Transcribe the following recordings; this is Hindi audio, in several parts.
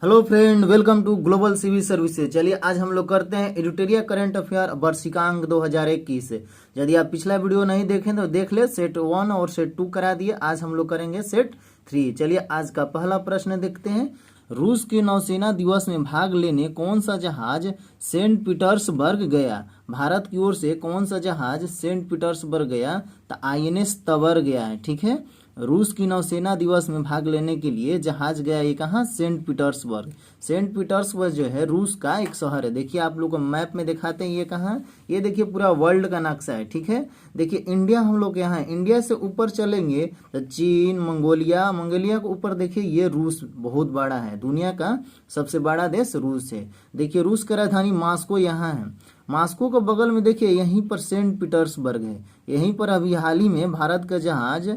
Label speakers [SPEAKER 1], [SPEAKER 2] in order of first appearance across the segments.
[SPEAKER 1] Hello friend, welcome to global civil services. चलिए आज हम लोग करते हैं एडिटोरियल करंट अफेयर वर्षिकांक 2021। यदि आप पिछला वीडियो नहीं देखें तो देख ले, सेट 1 और सेट 2 करा दिए। आज हम लोग करेंगे सेट 3। चलिए आज का पहला प्रश्न देखते हैं। रूस के नौसेना दिवस में भाग लेने कौन सा जहाज सेंट पीटर्सबर्ग गया? भारत की ओर से कौन सा जहाज सेंट पीटर्सबर्ग गया? तो INS तवर गया है। ठीक है, रूस की नौसेना दिवस में भाग लेने के लिए जहाज गया ये कहाँ? Saint Petersburg. सेंट पीटर्सबर्ग जो है रूस का एक शहर है। देखिए आप लोग को मैप में दिखाते हैं ये कहाँ। ये देखिए पूरा वर्ल्ड का नक्शा है। ठीक है, देखिए इंडिया हम लोग यहाँ है। इंडिया से ऊपर चलेंगे तो चीन, मंगोलिया के ऊपर देखिए ये रूस बहुत बड़ा है। दुनिया का सबसे बड़ा देश रूस है। देखिए रूस की राजधानी मॉस्को यहाँ है। मॉस्को के बगल में देखिए यहीं पर सेंट पीटर्सबर्ग है। यहीं पर अभी हाल ही में भारत का जहाज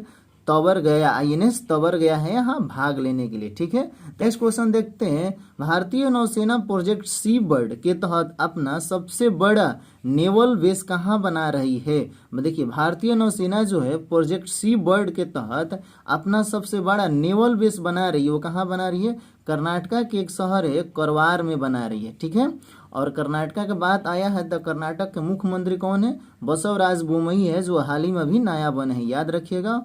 [SPEAKER 1] तवर गया, INS तवर गया है यहाँ भाग लेने के लिए। ठीक है, नेक्स्ट क्वेश्चन देखते हैं। भारतीय नौसेना प्रोजेक्ट सी बर्ड के तहत अपना सबसे बड़ा नेवल बेस कहाँ बना रही है? देखिए भारतीय नौसेना जो है प्रोजेक्ट सी बर्ड के तहत अपना सबसे बड़ा नेवल बेस बना रही है। वो कहाँ बना रही है? कर्नाटका के एक शहर है करवार में बना रही है। ठीक है, और कर्नाटका के बात आया है तो कर्नाटक के मुख्यमंत्री कौन है? बसवराज बोमई है, जो हाल ही में अभी नया बने हैं, याद रखिएगा।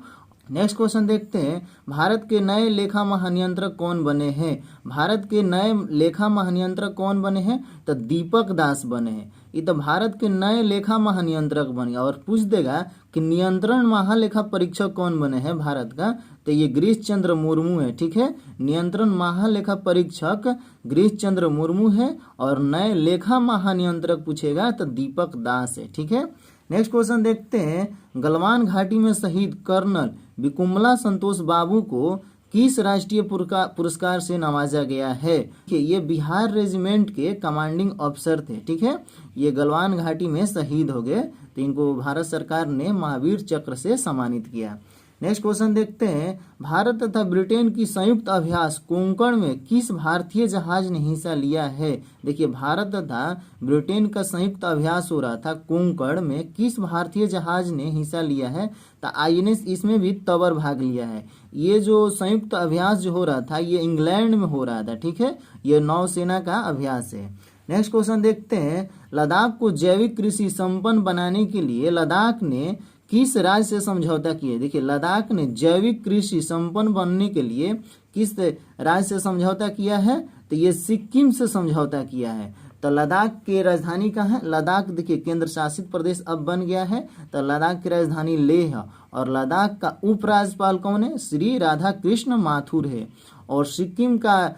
[SPEAKER 1] नेक्स्ट क्वेश्चन देखते हैं। भारत के नए लेखा महानियंत्रक कौन बने हैं? भारत के नए लेखा महानियंत्रक कौन बने हैं? तो दीपक दास बने हैं। ये तो भारत के नए लेखा महानियंत्रक बने। और पूछ देगा कि नियंत्रण महालेखा परीक्षक कौन बने हैं भारत का? तो ये गिरीश चंद्र मुर्मू है। ठीक है, नियंत्रण महालेखा परीक्षक गिरीश चंद्र मुर्मू है। और नए लेखा महानियंत्रक पूछेगा तो दीपक दास है। ठीक है, नेक्स्ट क्वेश्चन देखते हैं। गलवान घाटी में शहीद कर्नल विकुमला संतोष बाबू को किस राष्ट्रीय पुरस्कार से नवाजा गया है? ये बिहार रेजिमेंट के कमांडिंग अफसर थे। ठीक है, ये गलवान घाटी में शहीद हो गए तो इनको भारत सरकार ने महावीर चक्र से सम्मानित किया। नेक्स्ट क्वेश्चन देखते हैं। भारत तथा ब्रिटेन की संयुक्त अभ्यास कोंकण में किस भारतीय जहाज ने हिस्सा लिया है? देखिए भारत तथा ब्रिटेन का संयुक्त अभ्यास हो रहा था कोंकण में, किस भारतीय जहाज ने हिस्सा लिया है? तो INS इसमें भी तवर भाग लिया है। ये जो संयुक्त अभ्यास जो हो रहा था ये इंग्लैंड में हो रहा था। ठीक है, ये नौसेना का अभ्यास है। नेक्स्ट क्वेश्चन देखते हैं। लद्दाख को जैविक कृषि संपन्न बनाने के लिए लद्दाख ने किस राज्य से समझौता किया? देखिए लद्दाख ने जैविक कृषि संपन्न बनने के लिए किस राज्य से समझौता किया है? तो ये सिक्किम से समझौता किया है। तो लद्दाख की राजधानी कहाँ है? लद्दाख देखिए केंद्र शासित प्रदेश अब बन गया है। तो लद्दाख की राजधानी लेह है। और लद्दाख का उपराज्यपाल कौन है? श्री राधा कृष्ण माथुर है। और सिक्किम का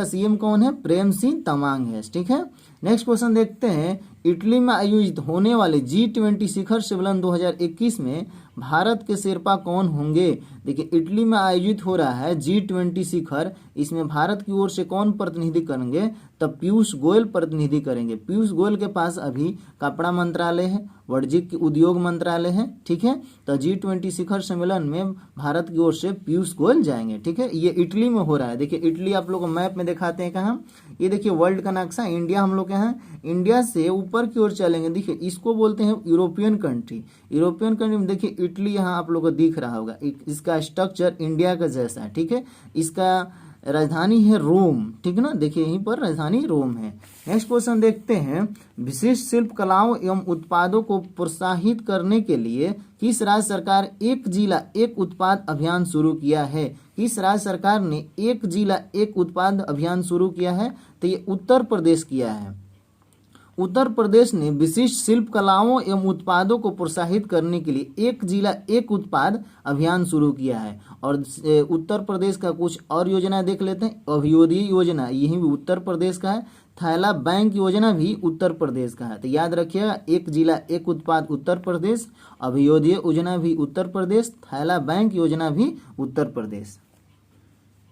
[SPEAKER 1] CM कौन है? प्रेम सिंह तमांग है। ठीक है, नेक्स्ट क्वेश्चन देखते हैं। इटली में आयोजित होने वाले G20 शिखर सम्मेलन 2021 में भारत के शेरपा कौन होंगे? देखिए इटली में आयोजित हो रहा है G20 शिखर, इसमें भारत की ओर से कौन प्रतिनिधि करेंगे? तो पीयूष गोयल प्रतिनिधि करेंगे। पीयूष गोयल के पास अभी कपड़ा मंत्रालय है, वाणिज्यिक उद्योग मंत्रालय है। ठीक है, तो G20 शिखर सम्मेलन में भारत की ओर से पीयूष गोयल जाएंगे। ठीक है, ये इटली में हो रहा है। देखिए इटली आप लोग को मैप में दिखाते हैं कहाँ। ये देखिए वर्ल्ड का नक्शा, इंडिया हम लोग के यहाँ। इंडिया से ऊपर की ओर चलेंगे, देखिए इसको बोलते हैं यूरोपियन कंट्री। यूरोपियन कंट्री में देखिए इटली यहाँ आप लोग को दिख रहा होगा। इसका स्ट्रक्चर इंडिया का जैसा है। ठीक है, इसका राजधानी है रोम। ठीक है ना, देखिए यहीं पर राजधानी रोम है। नेक्स्ट क्वेश्चन देखते हैं। विशिष्ट शिल्प कलाओं एवं उत्पादों को प्रोत्साहित करने के लिए किस राज्य सरकार एक जिला एक उत्पाद अभियान शुरू किया है? किस राज्य सरकार ने एक जिला एक उत्पाद अभियान शुरू किया है? तो ये उत्तर प्रदेश किया है। उत्तर प्रदेश ने विशिष्ट शिल्प कलाओं एवं उत्पादों को प्रोत्साहित करने के लिए एक जिला एक उत्पाद अभियान शुरू किया है। और उत्तर प्रदेश का कुछ और योजना देख लेते हैं। अभ्युदय योजना यही भी उत्तर प्रदेश का है। थैला बैंक योजना भी उत्तर प्रदेश का है। तो याद रखिएगा, एक जिला एक उत्पाद उत्तर प्रदेश, अभ्युदय योजना भी उत्तर प्रदेश, थैला बैंक योजना भी उत्तर प्रदेश।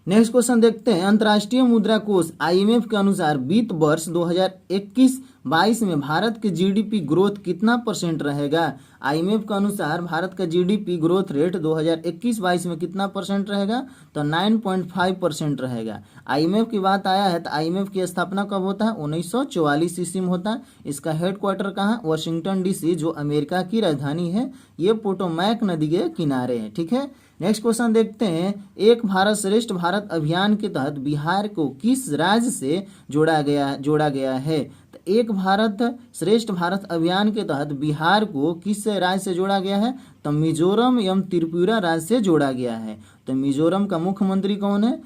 [SPEAKER 1] नेक्स्ट क्वेश्चन देखते हैं। अंतर्राष्ट्रीय मुद्रा कोष IMF के अनुसार वित्त वर्ष 2021-22 में भारत के GDP ग्रोथ कितना % रहेगा? आईएमएफ के अनुसार भारत का जीडीपी ग्रोथ रेट 2021-22 में कितना परसेंट रहेगा, तो 9.5% रहेगा। आईएमएफ की बात आया है तो आईएमएफ की स्थापना कब होता है, 1944 ईस्वी में होता है। इसका हेडक्वार्टर कहाँ है, वाशिंगटन डीसी, जो अमेरिका की राजधानी है। ये पोटोमैक नदी के किनारे है। ठीक है, नेक्स्ट क्वेश्चन देखते हैं, एक भारत श्रेष्ठ भारत अभियान के तहत बिहार को किस राज्य से जोड़ा गया है। तो एक भारत श्रेष्ठ भारत अभियान के तहत बिहार को किस राज्य से जोड़ा गया है, तो मिजोरम एवं त्रिपुरा राज्य से जोड़ा गया है। तो मिजोरम का मुख्यमंत्री कौन है,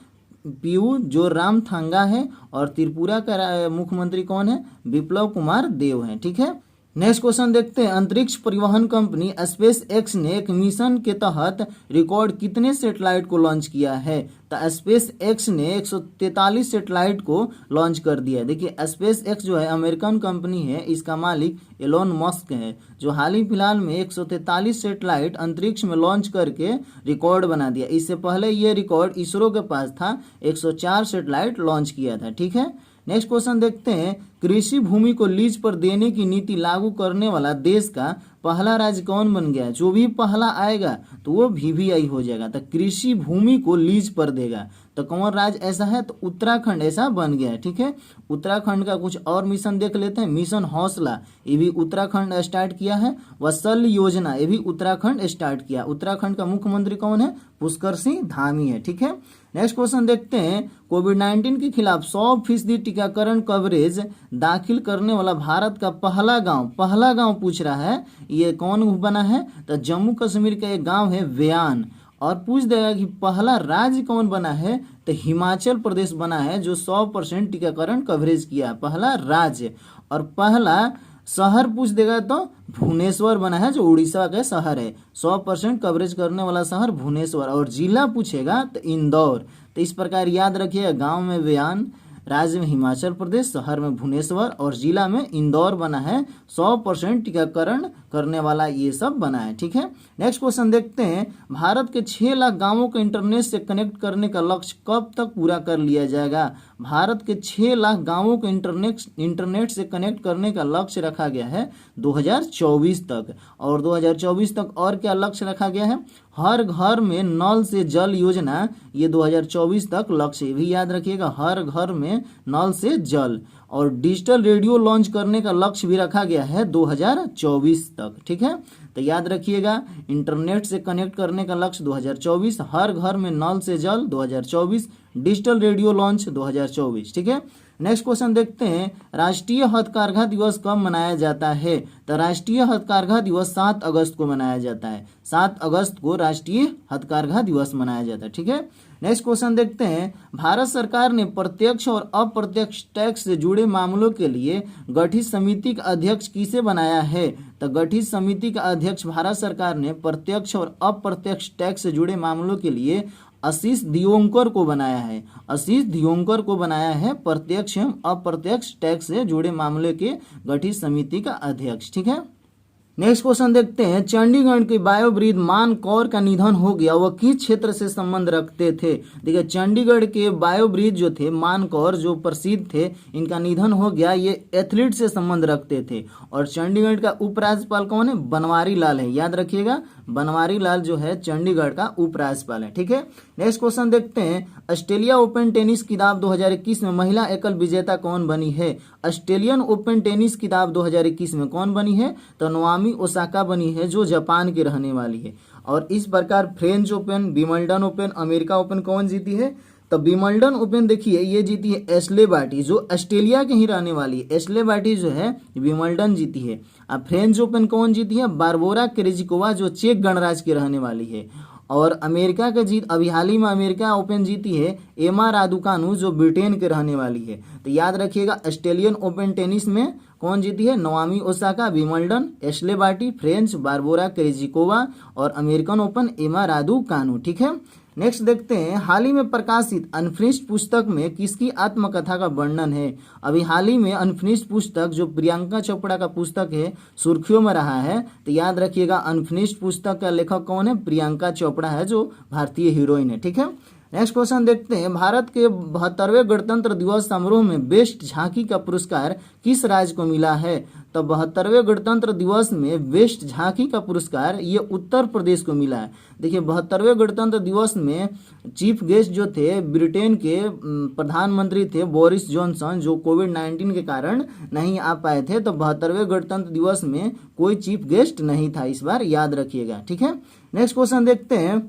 [SPEAKER 1] पीयू जोरामथांगा है, और त्रिपुरा का मुख्यमंत्री कौन है, बिप्लब कुमार देव है। ठीक है, नेक्स्ट क्वेश्चन देखते हैं, अंतरिक्ष परिवहन कंपनी स्पेस एक्स ने एक मिशन के तहत रिकॉर्ड कितने सैटेलाइट को लॉन्च किया है। तो स्पेस एक्स ने 143 सैटेलाइट को लॉन्च कर दिया है। देखिए, स्पेस एक्स जो है अमेरिकन कंपनी है, इसका मालिक एलोन मस्क है, जो हाल ही फिलहाल में 143 सैटेलाइट अंतरिक्ष में लॉन्च करके रिकॉर्ड बना दिया। इससे पहले ये रिकॉर्ड इसरो के पास था, 104 सैटेलाइट लॉन्च किया था। ठीक है, नेक्स्ट क्वेश्चन देखते हैं, कृषि भूमि को लीज पर देने की नीति लागू करने वाला देश का पहला राज्य कौन बन गया। जो भी पहला आएगा तो वो VVI हो जाएगा। तो कृषि भूमि को लीज पर देगा, तो कौन राज्य ऐसा है, तो उत्तराखंड ऐसा बन गया है। ठीक है, उत्तराखंड का कुछ और मिशन देख लेते हैं। मिशन हौसला, ये भी उत्तराखंड स्टार्ट किया है। वत्सल योजना, ये भी उत्तराखंड स्टार्ट किया। उत्तराखंड का मुख्यमंत्री कौन है, पुष्कर सिंह धामी है। ठीक है, नेक्स्ट क्वेश्चन देखते हैं, कोविड-19 के खिलाफ 100% टीकाकरण कवरेज दाखिल करने वाला भारत का पहला गांव पूछ रहा है, ये कौन बना है, तो जम्मू कश्मीर का एक गांव है व्यान। और पूछ देगा कि पहला राज्य कौन बना है, तो हिमाचल प्रदेश बना है, जो 100% टीकाकरण कवरेज किया है, पहला राज्य। और पहला शहर पूछ देगा तो भुवनेश्वर बना है, जो उड़ीसा का शहर है, 100% कवरेज करने वाला शहर भुवनेश्वर। और जिला पूछेगा तो इंदौर। तो इस प्रकार याद रखिए, गांव में व्यान, राज्य में हिमाचल प्रदेश, शहर में भुवनेश्वर और जिला में इंदौर बना है। 100% टीकाकरण करने वाला ये सब बना है। ठीक है, नेक्स्ट क्वेश्चन देखते हैं, भारत के 6 लाख गांवों को इंटरनेट से कनेक्ट करने का लक्ष्य कब तक पूरा कर लिया जाएगा। भारत के 6 लाख गांवों को इंटरनेट से कनेक्ट करने का लक्ष्य रखा गया है 2024 तक। और 2024 तक और क्या लक्ष्य रखा गया है, हर घर में नल से जल योजना, ये 2024 तक लक्ष्य भी याद रखिएगा, हर घर में नल से जल। और डिजिटल रेडियो लॉन्च करने का लक्ष्य भी रखा गया है 2024 तक। ठीक है, तो याद रखिएगा, इंटरनेट से कनेक्ट करने का लक्ष्य 2024, हर घर में नल से जल 2024, डिजिटल रेडियो लॉन्च 2024। ठीक है, नेक्स्ट क्वेश्चन देखते हैं, राष्ट्रीय हथकरघा दिवस कब मनाया जाता है। तो राष्ट्रीय हथकरघा दिवस 7 अगस्त को मनाया जाता है। 7 अगस्त को राष्ट्रीय हथकरघा दिवस मनाया जाता है। ठीक है, नेक्स्ट क्वेश्चन देखते हैं, भारत सरकार ने प्रत्यक्ष और अप्रत्यक्ष टैक्स से जुड़े मामलों के लिए गठित समिति का अध्यक्ष किसे बनाया है। तो गठित समिति का अध्यक्ष भारत सरकार ने प्रत्यक्ष और अप्रत्यक्ष टैक्स से जुड़े मामलों के लिए आशीष दियोंकर को बनाया है। आशीष दियोंकर को बनाया है प्रत्यक्ष एवं अप्रत्यक्ष टैक्स से जुड़े मामले के गठित समिति का अध्यक्ष। ठीक है, नेक्स्ट क्वेश्चन देखते हैं, चंडीगढ़ के बायोब्रिद मान कौर का निधन हो गया, वह किस क्षेत्र से संबंध रखते थे। देखिए, चंडीगढ़ के बायोब्रिद जो थे, मान कौर जो प्रसिद्ध थे, इनका निधन हो गया, ये एथलीट से संबंध रखते थे। और चंडीगढ़ का उपराज्यपाल कौन है, बनवारी लाल है, याद रखिएगा, बनवारी लाल जो है चंडीगढ़ का उपराज्यपाल है। ठीक है, नेक्स्ट क्वेश्चन देखते हैं, ऑस्ट्रेलिया ओपन टेनिस खिताब 2021 में महिला एकल विजेता कौन बनी है। ऑस्ट्रेलियन ओपन टेनिस खिताब 2021 में कौन बनी है, तो नाओमी ओसाका बनी है, जो जापान की रहने वाली है। और इस प्रकार French open, Wimbledon open, America open कौन जीती है, तो विंबलडन ओपन देखिए ये जीती है एशले बार्टी, जो ऑस्ट्रेलिया के ही रहने वाली है। एशले बार्टी जो है विंबलडन जीती है। अब फ्रेंच ओपन कौन जीती है, बारबोरा क्रेजिकोवा, जो चेक गणराज्य की रहने वाली है। और अमेरिका का जीत अभी हाल ही में अमेरिका ओपन जीती है एमा रादुकानु, जो ब्रिटेन के रहने वाली है। तो याद रखिएगा, ऑस्ट्रेलियन ओपन टेनिस में कौन जीती है, Naomi Osaka, Wimbledon, Ashleigh Barty, French Barbora Krejcikova, और अमेरिकन ओपन एमा रादुकानु। ठीक है, नेक्स्ट देखते हैं, हाल ही में प्रकाशित अनफिनिश्ड पुस्तक में किसकी आत्मकथा का वर्णन है। अभी हाल ही में अनफिनिश्ड पुस्तक जो प्रियंका चोपड़ा का पुस्तक है सुर्खियों में रहा है। तो याद रखिएगा, अनफिनिश्ड पुस्तक का लेखक कौन है, प्रियंका चोपड़ा है, जो भारतीय हीरोइन है। ठीक है, नेक्स्ट क्वेश्चन देखते हैं, भारत के 72वें गणतंत्र दिवस समारोह में बेस्ट झांकी का पुरस्कार किस राज्य को मिला है? तो 72वें गणतंत्र दिवस में बेस्ट झांकी का पुरस्कार ये उत्तर प्रदेश को मिला है। देखिए 72वें गणतंत्र दिवस में चीफ गेस्ट जो थे ब्रिटेन के प्रधानमंत्री थे बोरिस जॉनसन, जो कोविड-19 के कारण नहीं आ पाए थे। तो 72वें गणतंत्र दिवस में कोई चीफ गेस्ट नहीं था इस बार, याद रखिएगा, ठीक है। नेक्स्ट क्वेश्चन देखते हैं,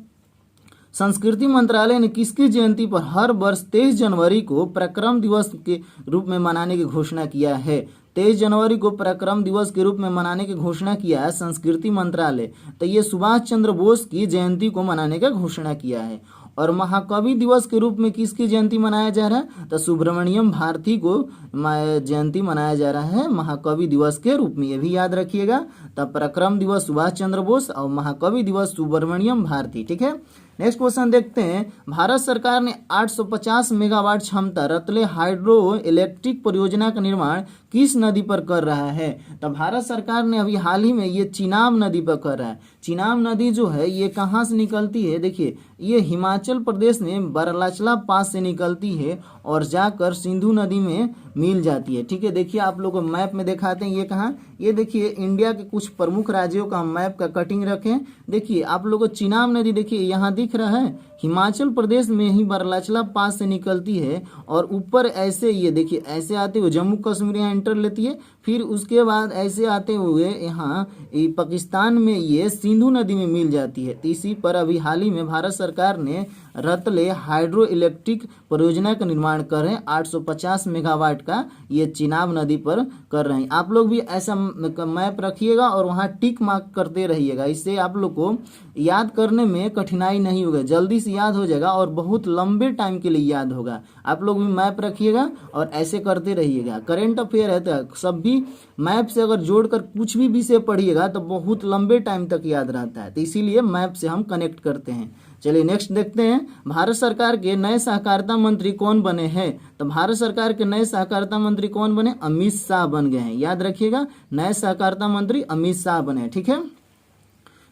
[SPEAKER 1] संस्कृति मंत्रालय ने किसकी जयंती पर हर वर्ष 23 जनवरी को पराक्रम दिवस के रूप में मनाने की घोषणा किया है? 23 जनवरी को पराक्रम दिवस के रूप में मनाने की घोषणा किया है संस्कृति मंत्रालय। तो ये सुभाष चंद्र बोस की जयंती को मनाने का घोषणा किया है। और महाकवि दिवस के रूप में किसकी जयंती मनाया जा रहा है? तो सुब्रमण्यम भारती को जयंती मनाया जा रहा है महाकवि दिवस के रूप में, ये भी याद रखिएगा। तब पराक्रम दिवस सुभाष चंद्र बोस और महाकवि दिवस सुब्रमण्यम भारती, ठीक है। नेक्स्ट क्वेश्चन देखते हैं, भारत सरकार ने 850 मेगावाट क्षमता रतले हाइड्रो इलेक्ट्रिक परियोजना का निर्माण किस नदी पर कर रहा है? तो भारत सरकार ने अभी हाल ही में ये चिनाब नदी पर कर रहा है। चिनाब नदी जो है ये कहाँ से निकलती है? देखिए ये हिमाचल प्रदेश में बरलाचला पास से निकलती है और जाकर सिंधु नदी में मिल जाती है, ठीक है। देखिए आप लोग को मैप में दिखाते हैं, ये कहाँ, ये देखिए इंडिया के कुछ प्रमुख राज्यों का हम मैप का कटिंग रखें। देखिए आप लोग को चिनाब नदी देखिए यहाँ दिख रहा है, हिमाचल प्रदेश में ही बरलाचला पास से निकलती है और ऊपर ऐसे ये देखिए ऐसे आते हुए जम्मू कश्मीर यहाँ एंटर लेती है, फिर उसके बाद ऐसे आते हुए यहाँ पाकिस्तान में ये सिंधु नदी में मिल जाती है। तो इसी पर अभी हाल ही में भारत सरकार ने रतले हाइड्रो इलेक्ट्रिक परियोजना का निर्माण कर रहे हैं, 850 मेगावाट का ये चिनाब नदी पर कर रहे हैं। आप लोग भी ऐसा मैप रखिएगा और वहाँ टिक मार्क करते रहिएगा, इससे आप लोग को याद करने में कठिनाई नहीं होगा, जल्दी से याद हो जाएगा और बहुत लंबे टाइम के लिए याद होगा। आप लोग भी मैप रखिएगा और ऐसे करते रहिएगा। करेंट अफेयर है तो सब भी मैप से अगर जोड़कर कुछ भी विषय पढ़िएगा तो बहुत लंबे टाइम तक याद रहता है, तो इसीलिए मैप से हम कनेक्ट करते हैं। चलिए नेक्स्ट देखते हैं, भारत सरकार के नए सहकारिता मंत्री कौन बने हैं? तो भारत सरकार के नए सहकारिता मंत्री कौन बने? अमित शाह बन गए हैं, याद रखिएगा, नए सहकारिता मंत्री अमित शाह बने, ठीक है।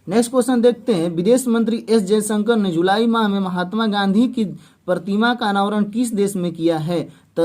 [SPEAKER 1] नेक्स्ट क्वेश्चन देखते हैं, विदेश मंत्री एस जयशंकर ने जुलाई माह में महात्मा गांधी की प्रतिमा का अनावरण किस देश में किया है? तो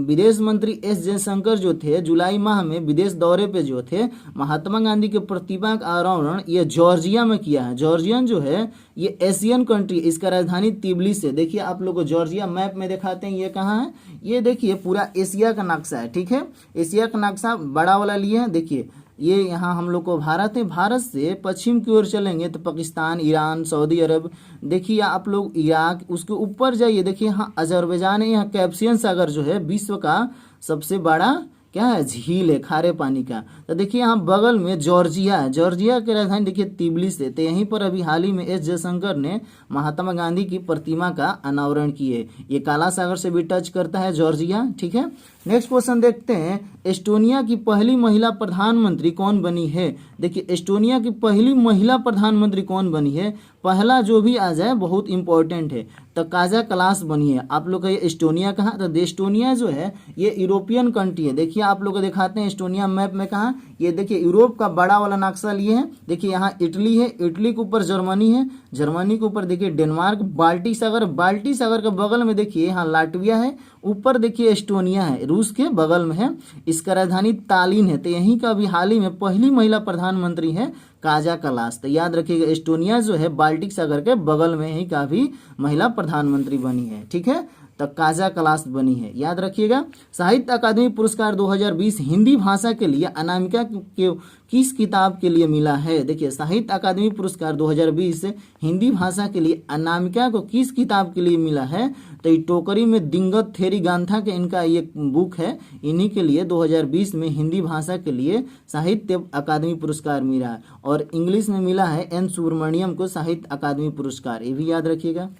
[SPEAKER 1] विदेश मंत्री एस जयशंकर जो थे जुलाई माह में विदेश दौरे पे जो थे महात्मा गांधी के प्रतिमा का अनावरण ये जॉर्जिया में किया है। जॉर्जियन जो है ये एशियन कंट्री, इसका राजधानी तिबलिस है। देखिए आप लोग को जॉर्जिया मैप में दिखाते हैं, ये कहाँ है, ये देखिए पूरा एशिया का नक्शा है, ठीक है। एशिया का नक्शा बड़ा वाला लिए है, देखिए ये यहाँ हम लोग को भारत है, भारत से पश्चिम की ओर चलेंगे तो पाकिस्तान, ईरान, सऊदी अरब, देखिए आप लोग इराक, उसके ऊपर जाइए देखिए यहाँ अजरबैजान है, यहाँ कैस्पियन सागर जो है विश्व का सबसे बड़ा क्या है, झील है खारे पानी का। तो देखिए यहाँ बगल में जॉर्जिया है, जॉर्जिया की राजधानी देखिए तिबलिस है। तो यहीं पर अभी हाल ही में एस जयशंकर ने महात्मा गांधी की प्रतिमा का अनावरण किए। ये काला सागर से भी टच करता है जॉर्जिया, ठीक है। नेक्स्ट क्वेश्चन देखते हैं, एस्टोनिया की पहली महिला प्रधानमंत्री कौन बनी है? देखिए एस्टोनिया की पहली महिला प्रधानमंत्री कौन बनी है? पहला जो भी आ जाए बहुत इंपॉर्टेंट है, तो काजा कलास बनी है। आप लोग का ये एस्टोनिया कहाँ, तो एस्टोनिया जो है ये यूरोपियन कंट्री है। देखिए आप लोग को दिखाते हैं एस्टोनिया मैप में कहाँ, ये देखिए यूरोप का बड़ा वाला नक्शा लिए हैं। देखिए यहाँ इटली है, इटली के ऊपर जर्मनी है, जर्मनी के ऊपर देखिए डेनमार्क, बाल्टी सागर, बाल्टी सागर के बगल में देखिए यहाँ लाटविया है, ऊपर देखिए एस्टोनिया है, रूस के बगल में है, इसका राजधानी तालिन है। तो यहीं का अभी हाल ही में पहली महिला प्रधानमंत्री है काजा कलास। तो याद रखिएगा एस्टोनिया जो है बाल्टिक सागर के बगल में ही का भी महिला प्रधानमंत्री बनी है, ठीक है। तो काजा कलास बनी है, याद रखिएगा। साहित्य अकादमी पुरस्कार 2020 हिंदी भाषा के लिए अनामिका के किस किताब के लिए मिला है? देखिए साहित्य अकादमी पुरस्कार 2020 हिंदी भाषा के लिए अनामिका को किस किताब के लिए मिला है? तो टोकरी में दिंगत थेरी गांथा के इनका ये बुक है, इन्हीं के लिए 2020 में हिंदी भाषा के लिए साहित्य अकादमी पुरस्कार मिला है। और इंग्लिश में मिला है एन सुब्रमण्यम को साहित्य अकादमी पुरस्कार, ये भी याद रखिएगा।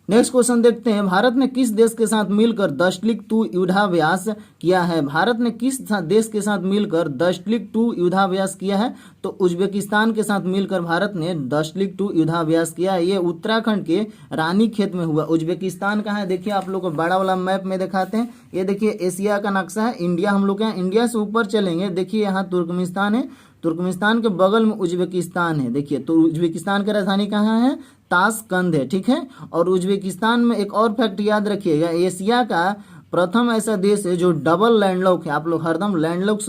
[SPEAKER 1] नेक्स्ट क्वेश्चन देखते हैं, भारत ने किस देश के साथ मिलकर दशलिक-2 युद्धाभ्यास किया है? भारत ने किस देश के साथ मिलकर दशलिक-2 युद्धाभ्यास किया है? तो उज्बेकिस्तान के साथ मिलकर भारत ने दशलिक-2 युद्धाभ्यास किया है। ये उत्तराखंड के रानीखेत में हुआ। उज्बेकिस्तान कहाँ है देखिए, आप लोग को बड़ा वाला मैप में दिखाते हैं। ये देखिए एशिया का नक्शा है, इंडिया हम लोग के यहाँ, इंडिया से ऊपर चलेंगे देखिए यहाँ तुर्कमेनिस्तान है, तुर्कमेनिस्तान के बगल में उज्बेकिस्तान है। देखिए तो उज्बेकिस्तान की राजधानी कहाँ है, ताशकंद है, ठीक है। और उज्बेकिस्तान में एक और फैक्ट याद रखिएगा, एशिया का प्रथम ऐसा देश है जो डबल लैंडलॉक है। आप लोग हरदम लैंडलॉक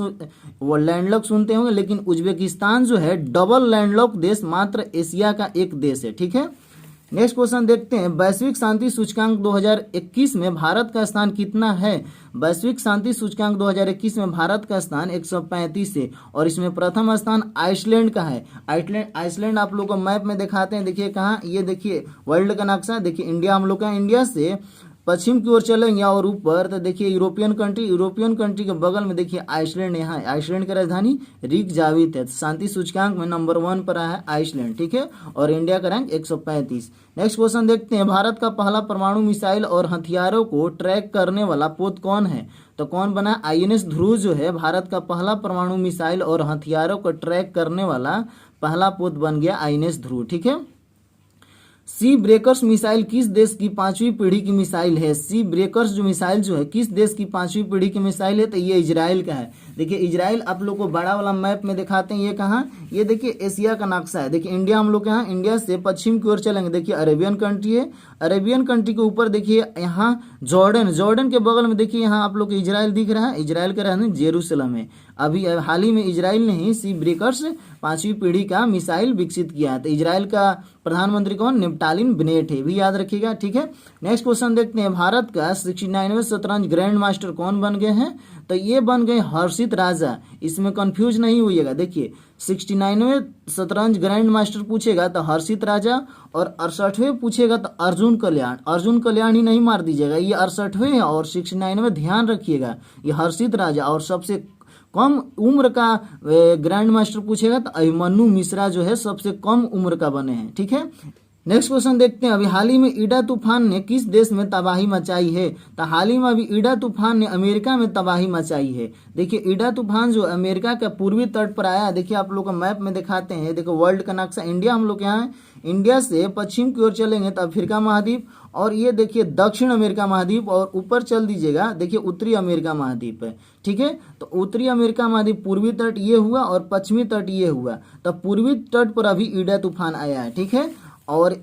[SPEAKER 1] सुनते होंगे, लेकिन उज्बेकिस्तान जो है डबल लैंडलॉक देश मात्र एशिया का एक देश है, ठीक है। नेक्स्ट क्वेश्चन देखते हैं, वैश्विक शांति सूचकांक 2021 में भारत का स्थान कितना है। वैश्विक शांति सूचकांक 2021 में भारत का स्थान 135 है और इसमें प्रथम स्थान आइसलैंड का है। आइसलैंड आप लोग को मैप में दिखाते हैं, देखिए कहाँ, ये देखिए वर्ल्ड का नक्शा, देखिए इंडिया हम लोग का, इंडिया से पश्चिम की ओर चलेंगे और ऊपर तो देखिए यूरोपियन कंट्री के बगल में देखिए आइसलैंड, यहाँ आइसलैंड की राजधानी रिकजाविक है। शांति सूचकांक में नंबर 1 पर है आइसलैंड, ठीक है, और इंडिया का रैंक 135। नेक्स्ट क्वेश्चन देखते हैं, भारत का पहला परमाणु मिसाइल और हथियारों को ट्रैक करने वाला पोत कौन है। तो कौन बना, INS ध्रुव जो है भारत का पहला परमाणु मिसाइल और हथियारों को ट्रैक करने वाला पहला पोत बन गया INS ध्रुव, ठीक है। सी ब्रेकर्स मिसाइल किस देश की 5वीं पीढ़ी की मिसाइल है। सी ब्रेकर्स जो मिसाइल जो है किस देश की 5वीं पीढ़ी की मिसाइल है, तो ये इजराइल का है। देखिए इजराइल आप लोग को बड़ा वाला मैप में दिखाते हैं, ये कहाँ, ये देखिए एशिया का नक्शा है। देखिए इंडिया हम लोग के यहाँ, इंडिया से पश्चिम की ओर चलेंगे, देखिए अरेबियन कंट्री है, अरेबियन कंट्री के ऊपर देखिए यहाँ जॉर्डन के बगल में देखिए यहाँ आप लोग को इजराइल दिख रहा है, इजराइल का राजधानी जेरूसलम है। अभी हाल ही में इजराइल ने ही सी ब्रेकर्स 5वीं पीढ़ी का मिसाइल विकसित किया है। तो इजराइल का प्रधानमंत्री कौन, नेफ्टाली बेनेट है, भी याद रखिएगा, ठीक है। नेक्स्ट क्वेश्चन देखते हैं, भारत का 69वें शतरंज ग्रैंड मास्टर कौन बन गए हैं। तो ये बन गए हर्षित राजा, इसमें कंफ्यूज नहीं होइएगा। देखिए 69वें शतरंज ग्रैंड मास्टर पूछेगा तो हर्षित राजा, और 68वें पूछेगा तो अर्जुन कल्याण ही नहीं मार दीजिएगा, ये 68वें है और 69वें ध्यान रखिएगा, ये हर्षित राजा। और सबसे कम उम्र का ग्रैंड मास्टर पूछेगा तो अभिमन्यु मिश्रा जो है सबसे कम उम्र का बने हैं, ठीक है। नेक्स्ट क्वेश्चन देखते हैं, अभी हाल ही में ईडा तूफान ने किस देश में तबाही मचाई है। तो हाल ही में अभी ईडा तूफान ने अमेरिका में तबाही मचाई है। देखिए ईडा तूफान जो अमेरिका के पूर्वी तट पर आया, देखिए आप लोग को मैप में दिखाते हैं, देखो वर्ल्ड का नक्शा, इंडिया हम लोग यहाँ है, इंडिया से पश्चिम की ओर चलेंगे तो अफ्रीका महाद्वीप, और ये देखिए दक्षिण अमेरिका महाद्वीप, और ऊपर चल दीजिएगा देखिए उत्तरी अमेरिका महाद्वीप है, ठीक है। तो उत्तरी अमेरिका महाद्वीप पूर्वी तट ये हुआ और पश्चिमी तट ये हुआ, तो पूर्वी तट पर अभी ईडा तूफान आया है, ठीक है। और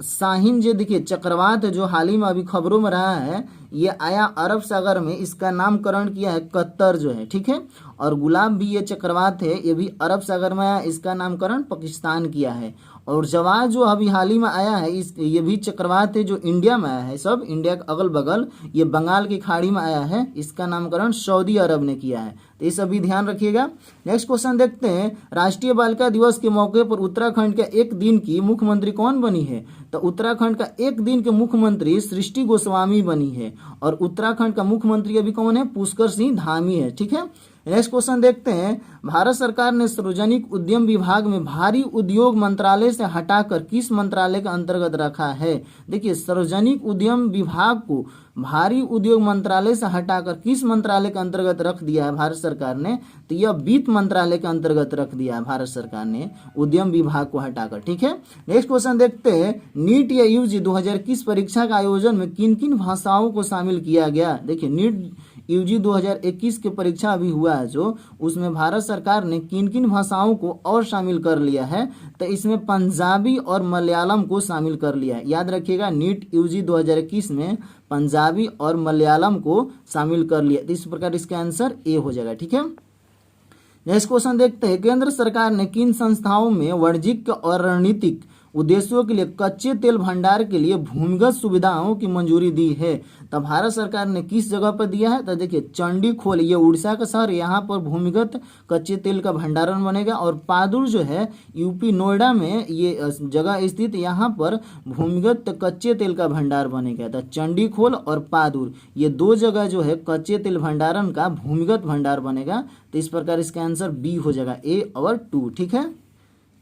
[SPEAKER 1] शाहीन जो देखिए चक्रवात जो हाल ही में अभी खबरों में रहा है, ये आया अरब सागर में, इसका नामकरण किया है कतर जो है, ठीक है। और गुलाब भी ये चक्रवात है, ये भी अरब सागर में आया, इसका नामकरण पाकिस्तान किया है। और जवाब जो अभी हाल ही में आया है, ये भी चक्रवात है जो इंडिया में आया है, सब इंडिया के अगल बगल, ये बंगाल की खाड़ी में आया है, इसका नामकरण सऊदी अरब ने किया है, तो ये सब भी ध्यान रखिएगा। नेक्स्ट क्वेश्चन देखते हैं, राष्ट्रीय बालिका दिवस के मौके पर उत्तराखंड के एक दिन की मुख्यमंत्री कौन बनी है। तो उत्तराखंड का एक दिन के मुख्यमंत्री सृष्टि गोस्वामी बनी है, और उत्तराखंड का मुख्यमंत्री अभी कौन है, पुष्कर सिंह धामी है, ठीक है। नेक्स्ट क्वेश्चन देखते हैं, भारत सरकार ने सार्वजनिक उद्यम विभाग में भारी उद्योग मंत्रालय से हटाकर किस मंत्रालय के अंतर्गत रखा है। देखिए सार्वजनिक उद्यम विभाग को भारी उद्योग मंत्रालय से हटाकर किस मंत्रालय के अंतर्गत रख दिया है भारत सरकार ने, तो यह वित्त मंत्रालय के अंतर्गत रख दिया है भारत सरकार ने उद्यम विभाग को हटाकर, ठीक है। नेक्स्ट क्वेश्चन देखते हैं, नीट या यूजी 2021 परीक्षा का आयोजन में किन किन भाषाओं को शामिल किया गया। देखिए नीट यूजी 2021 की परीक्षा अभी हुआ है जो, उसमें भारत सरकार ने किन किन भाषाओं को और शामिल कर लिया है, तो इसमें पंजाबी और मलयालम को शामिल कर लिया है। याद रखिएगा नीट यूजी 2021 में पंजाबी और मलयालम को शामिल कर लिया, तो इस प्रकार इसका आंसर ए हो जाएगा, ठीक है। नेक्स्ट क्वेश्चन देखते हैं, केंद्र सरकार ने किन संस्थाओं में वाणिज्यिक और रणनीतिक उद्देश्यों के लिए कच्चे तेल भंडार के लिए भूमिगत सुविधाओं की मंजूरी दी है। तब भारत सरकार ने किस जगह पर दिया है, तो देखिए चंडीखोल, ये उड़ीसा का शहर, यहाँ पर भूमिगत कच्चे तेल का भंडारण बनेगा। और पादुर जो है यूपी नोएडा में ये जगह स्थित, यहाँ पर भूमिगत कच्चे तेल का भंडार बनेगा। तो चंडीखोल और पादुर ये दो जगह जो है कच्चे तेल भंडारण का भूमिगत भंडार बनेगा, तो इस प्रकार इसका आंसर बी हो जाएगा, ए और 2, ठीक है।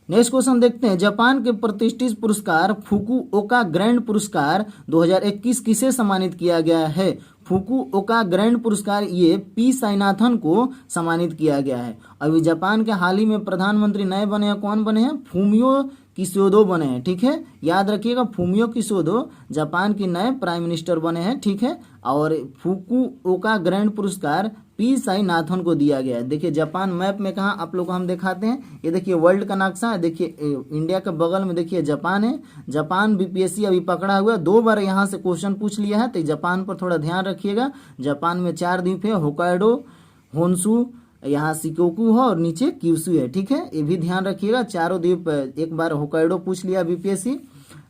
[SPEAKER 1] नेक्स्ट क्वेश्चन देखते हैं, जापान के प्रतिष्ठित पुरस्कार फुकुओका ग्रैंड पुरस्कार 2021 किसे सम्मानित किया गया है। फुकुओका ग्रैंड पुरस्कार ये पी साईनाथन को सम्मानित किया गया है। अभी जापान के हाल ही में प्रधानमंत्री नए बने हैं, कौन बने हैं, फूमियो किसोदो बने हैं, ठीक है, याद रखिएगा। फूमियो किसोदो जापान के नए प्राइम मिनिस्टर बने हैं, ठीक है। और फुकुओका ग्रैंड पुरस्कार पी साईनाथन को दिया गया है। देखिए जापान मैप में कहाँ आप लोग को हम दिखाते हैं, ये देखिए वर्ल्ड का नक्शा है, देखिए इंडिया के बगल में देखिए जापान है। जापान बीपीएससी अभी पकड़ा हुआ है, 2 बार यहाँ से क्वेश्चन पूछ लिया है, तो जापान पर थोड़ा ध्यान रखिएगा। जापान में 4 द्वीप है, होकाइडो, होन्शु, यहाँ शिकोकू है और नीचे क्यूशू है, ठीक है, ये भी ध्यान रखिएगा। चारों द्वीप, एक बार होकाइडो पूछ लिया बीपीएससी।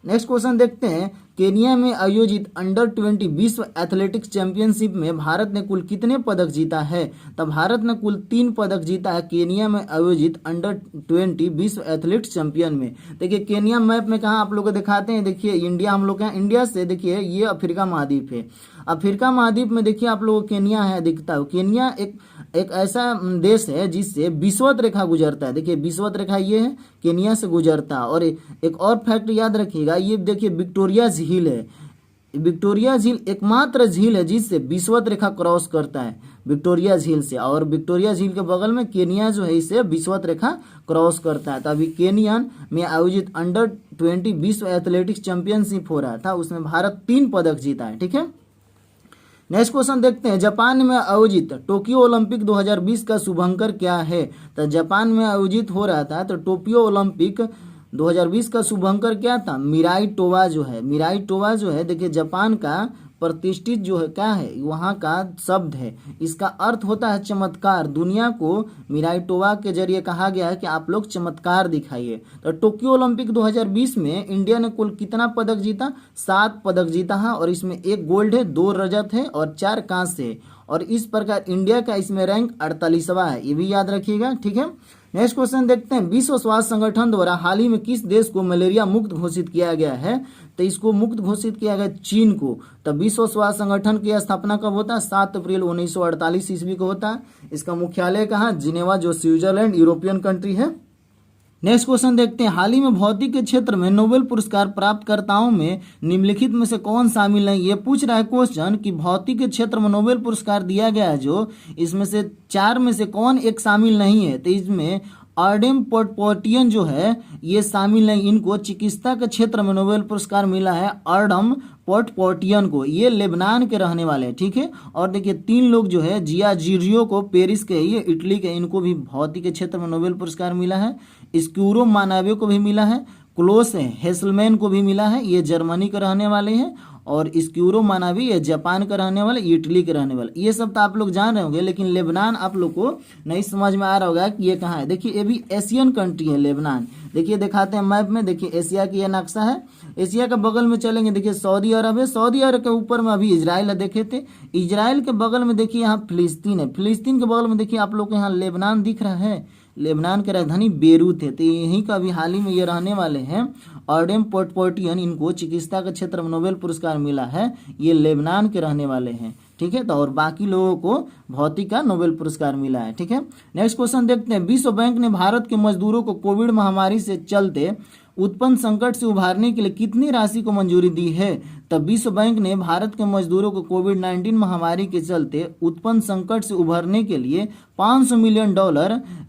[SPEAKER 1] नेक्स्ट क्वेश्चन देखते हैं, केनिया में आयोजित अंडर 20 विश्व एथलेटिक्स चैंपियनशिप में भारत ने कुल कितने पदक जीता है? तब भारत ने कुल 3 पदक जीता है केनिया में आयोजित अंडर 20 विश्व एथलेटिक्स चैंपियन में। देखिए केनिया मैप में कहाँ आप लोग को दिखाते हैं, देखिए इंडिया हम लोग का, इंडिया से देखिए ये अफ्रीका महाद्वीप है। अफ्रीका महाद्वीप में देखिए आप लोगों को केनिया है दिखता है। केनिया एक ऐसा देश है जिससे विषुवत रेखा गुजरता है। देखिए विषुवत रेखा ये है, केनिया से गुजरता है। और एक और फैक्ट याद रखिएगा, ये देखिए विक्टोरिया झील है। विक्टोरिया झील एकमात्र झील है जिससे विषुवत रेखा क्रॉस करता है, विक्टोरिया झील से। और विक्टोरिया झील के बगल में केनिया जो है इसे विषुवत रेखा क्रॉस करता है। तो अभी केनियन में आयोजित अंडर 20 विश्व एथलेटिक्स चैंपियनशिप हो रहा था, उसमें भारत 3 पदक जीता है, ठीक है। नेक्स्ट क्वेश्चन देखते हैं, जापान में आयोजित टोक्यो ओलंपिक 2020 का शुभंकर क्या है? तो जापान में आयोजित हो रहा था, तो टोक्यो ओलंपिक 2020 का शुभंकर क्या था? मिराई टोवा जो है, मिराई टोवा जो है देखिए जापान का प्रतिष्ठित जो है क्या है, वहाँ का शब्द है, इसका अर्थ होता है चमत्कार। दुनिया को मिराई टोवा के जरिए कहा गया है कि आप लोग चमत्कार दिखाइए। तो टोक्यो ओलंपिक 2020 में इंडिया ने कुल कितना पदक जीता? 7 पदक जीता है, और इसमें 1 गोल्ड है, 2 रजत है और 4 कांस्य है। और इस प्रकार इंडिया का इसमें रैंक 48वां है, ये भी याद रखिएगा, ठीक है। नेक्स्ट क्वेश्चन देखते हैं, विश्व स्वास्थ्य संगठन द्वारा हाल ही में किस देश को मलेरिया मुक्त घोषित किया गया है? तो इसको मुक्त घोषित किया गया चीन को। तब विश्व स्वास्थ्य संगठन की स्थापना कब होता है? 7 अप्रैल 1948 ईस्वी को होता है। इसका मुख्यालय कहाँ? जिनेवा, जो स्विट्जरलैंड यूरोपियन कंट्री है। नेक्स्ट क्वेश्चन देखते हैं, हाल ही में भौतिक के क्षेत्र में नोबेल पुरस्कार प्राप्तकर्ताओं में निम्नलिखित में से कौन शामिल नहीं? ये पूछ रहा है क्वेश्चन कि भौतिक के क्षेत्र में नोबेल पुरस्कार दिया गया है जो, इसमें से 4 में से कौन एक शामिल नहीं है? तो इसमें आर्डेम पोर्टपोर्टियन जो है ये शामिल नहीं, इनको चिकित्सा के क्षेत्र में नोबेल पुरस्कार मिला है आर्डम पोर्टपोर्टियन को, ये लेबनान के रहने वाले हैं, ठीक है। और देखिए 3 लोग जो है, जिया जिरियो को पेरिस के, ये इटली के, इनको भी भौतिक के क्षेत्र में नोबेल पुरस्कार मिला है। स्क्यूरो मानावे को भी मिला है, क्लोस हेसलमैन को भी मिला है, ये जर्मनी के रहने वाले हैं। और स्क्यूरो मानावी ये जापान का रहने वाले, इटली के रहने वाले। ये सब तो आप लोग जान रहे होंगे, लेकिन लेबनान आप लोग को नहीं समझ में आ रहा होगा कि ये कहाँ है। देखिए ये भी एशियन कंट्री है लेबनान। देखिए दिखाते हैं मैप में, देखिए एशिया की ये नक्शा है। एशिया के बगल में चलेंगे, देखिए सऊदी अरब है, सऊदी अरब के ऊपर में अभी इजराइल है, देखे थे। इजराइल के बगल में देखिए यहाँ फिलिस्तीन है, फिलिस्तीन के बगल में देखिए आप लोग को यहाँ लेबनान दिख रहा है। लेबनान की राजधानी बेरूत है, तो यहीं का अभी हाल ही में ये रहने वाले हैं आर्डेम पोर्टपोर्टियन, इनको चिकित्सा के क्षेत्र में नोबेल पुरस्कार मिला है, ये लेबनान के रहने वाले हैं, ठीक है। तो और बाकी लोगों को भौतिक का नोबेल पुरस्कार मिला है, ठीक है। नेक्स्ट क्वेश्चन देखते हैं, विश्व बैंक ने भारत के मजदूरों को कोविड महामारी से चलते उत्पन्न संकट से उभारने के लिए कितनी राशि को मंजूरी दी है? तब विश्व बैंक ने भारत के मजदूरों को कोविड-19 महामारी के चलते उत्पन्न संकट से उभरने के लिए $500 मिलियन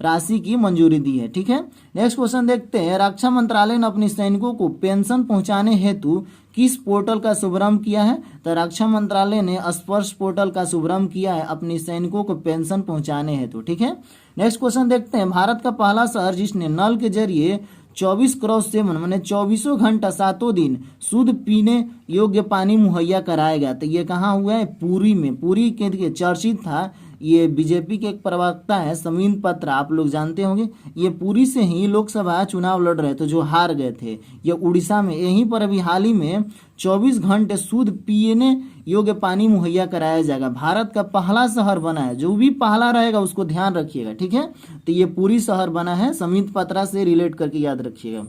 [SPEAKER 1] राशि की मंजूरी दी है, ठीक है। नेक्स्ट क्वेश्चन देखते हैं, रक्षा मंत्रालय ने अपने सैनिकों को पेंशन पहुंचाने हेतु किस पोर्टल का शुभारंभ किया है? तो रक्षा मंत्रालय ने स्पर्श पोर्टल का शुभारंभ किया है अपने सैनिकों को पेंशन पहुंचाने हेतु, ठीक है। नेक्स्ट क्वेश्चन देखते हैं, भारत का पहला शहर जिसने नल के जरिए 24/7 मैंने 24 घंटा 7 दिन शुद्ध पीने योग्य पानी मुहैया कराया गया, तो ये कहाँ हुआ है? पुरी में। पुरी के चर्चित था, ये बीजेपी के एक प्रवक्ता है समीन पत्र, आप लोग जानते होंगे, ये पुरी से ही लोकसभा चुनाव लड़ रहे थे, जो हार गए थे, ये उड़ीसा में। यहीं पर अभी हाल ही में 24 घंटे शुद्ध पीने योग्य पानी मुहैया कराया जाएगा। भारत का पहला शहर बना है, जो भी पहला रहेगा उसको ध्यान रखिएगा, ठीक है। तो ये पुरी शहर बना है, समीत पत्रा से रिलेट करके याद रखिएगा।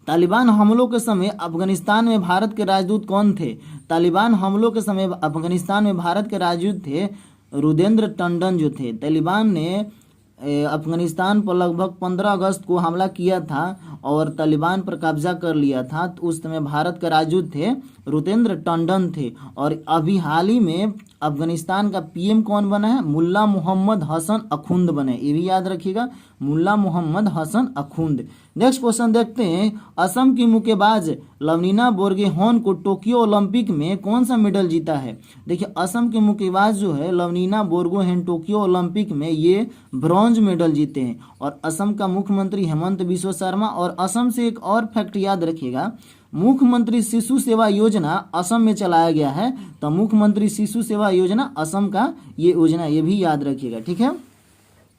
[SPEAKER 1] तालिबान हमलों के समय अफगानिस्तान में भारत के राजदूत कौन थे? तालिबान हमलों के समय अफगानिस्तान में भारत के राजदूत थे रुदेंद्र टंडन जो थे। तालिबान ने अफगानिस्तान पर लगभग 15 अगस्त को हमला किया था, और तालिबान पर कब्जा कर लिया था, तो उस समय भारत का राजदूत थे रुतेंद्र टंडन थे। और अभी हाल ही में अफगानिस्तान का पीएम कौन बना है? मुल्ला मोहम्मद हसन अखुंद बने, ये भी याद रखिएगा, मुल्ला मोहम्मद हसन अखुंद। नेक्स्ट क्वेश्चन देखते हैं, असम की मुक्केबाज लवलीना बोर्गोहेन को टोक्यो ओलंपिक में कौन सा मेडल जीता है? देखिए असम के मुक्केबाज जो है लवलीना बोर्गोहेन टोक्यो ओलंपिक में ये ब्रॉन्ज मेडल जीते हैं। और असम का मुख्यमंत्री हेमंत बिस्वा शर्मा। और असम से एक और फैक्ट याद रखिएगा, मुख्यमंत्री शिशु सेवा योजना असम में चलाया गया है, तो मुख्यमंत्री शिशु सेवा योजना असम का ये योजना, ये भी याद रखिएगा, ठीक है।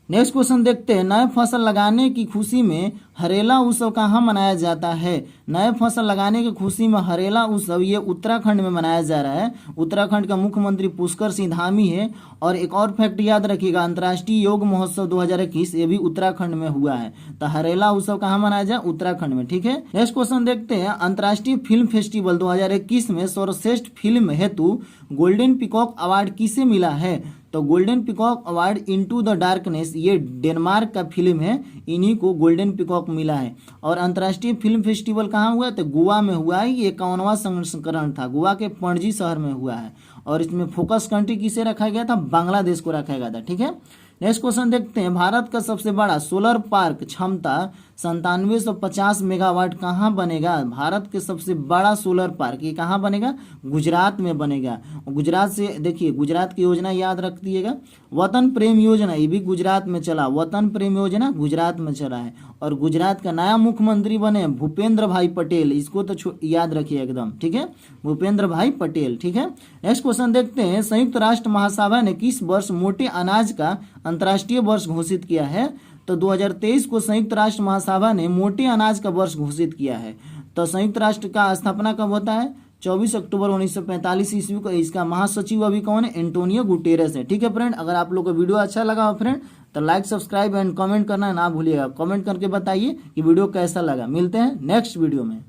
[SPEAKER 1] नेक्स्ट क्वेश्चन देखते हैं, नए फसल लगाने की खुशी में हरेला उत्सव कहाँ मनाया जाता है? नए फसल लगाने की खुशी में हरेला उत्सव ये उत्तराखंड में मनाया जा रहा है। उत्तराखंड का मुख्यमंत्री पुष्कर सिंह धामी है। और एक और फैक्ट याद रखिएगा, अंतर्राष्ट्रीय योग महोत्सव 2021 ये भी उत्तराखंड में हुआ है। तो हरेला उत्सव कहाँ मनाया जाए? उत्तराखंड में, ठीक है। नेक्स्ट क्वेश्चन देखते हैं, अंतर्राष्ट्रीय फिल्म फेस्टिवल 2021 में सर्वश्रेष्ठ फिल्म हेतु गोल्डन पीकॉक अवार्ड किसे मिला है? तो golden peacock award into the darkness ये डेनमार्क का फिल्म है, इन्हीं को गोल्डन पीकॉक मिला है। और अंतर्राष्ट्रीय फिल्म फेस्टिवल कहाँ हुआ? तो गोवा में हुआ है, ये 51वां संस्करण था, गोवा के पणजी शहर में हुआ है। और इसमें फोकस कंट्री किसे रखा गया था? बांग्लादेश को रखा गया था, ठीक है। नेक्स्ट क्वेश्चन देखते हैं, भारत का सबसे बड़ा सोलर पार्क क्षमता 9750 मेगावाट कहाँ बनेगा? भारत के सबसे बड़ा सोलर पार्क ये कहाँ बनेगा? गुजरात में बनेगा। गुजरात से देखिए, गुजरात की योजना याद रख दिएगा, वतन प्रेम योजना ये भी गुजरात में चला, वतन प्रेम योजना गुजरात में चला है। और गुजरात का नया मुख्यमंत्री बने भूपेंद्र भाई पटेल, इसको तो याद रखिए एकदम, ठीक है, भूपेंद्र भाई पटेल, ठीक है। नेक्स्ट क्वेश्चन देखते हैं, संयुक्त राष्ट्र महासभा ने किस वर्ष मोटे अनाज का अंतर्राष्ट्रीय वर्ष घोषित किया है? तो 2023 को संयुक्त राष्ट्र महासभा ने मोटे अनाज का वर्ष घोषित किया है। तो संयुक्त राष्ट्र का स्थापना कब होता है? 24 अक्टूबर 1945 ईस्वी को। इसका महासचिव अभी कौन है? एंटोनियो गुटेरेस है, ठीक है फ्रेंड। अगर आप लोग को वीडियो अच्छा लगा हो फ्रेंड तो लाइक सब्सक्राइब एंड कमेंट करना ना भूलिएगा। कमेंट करके बताइए कि वीडियो कैसा लगा। मिलते हैं नेक्स्ट वीडियो में।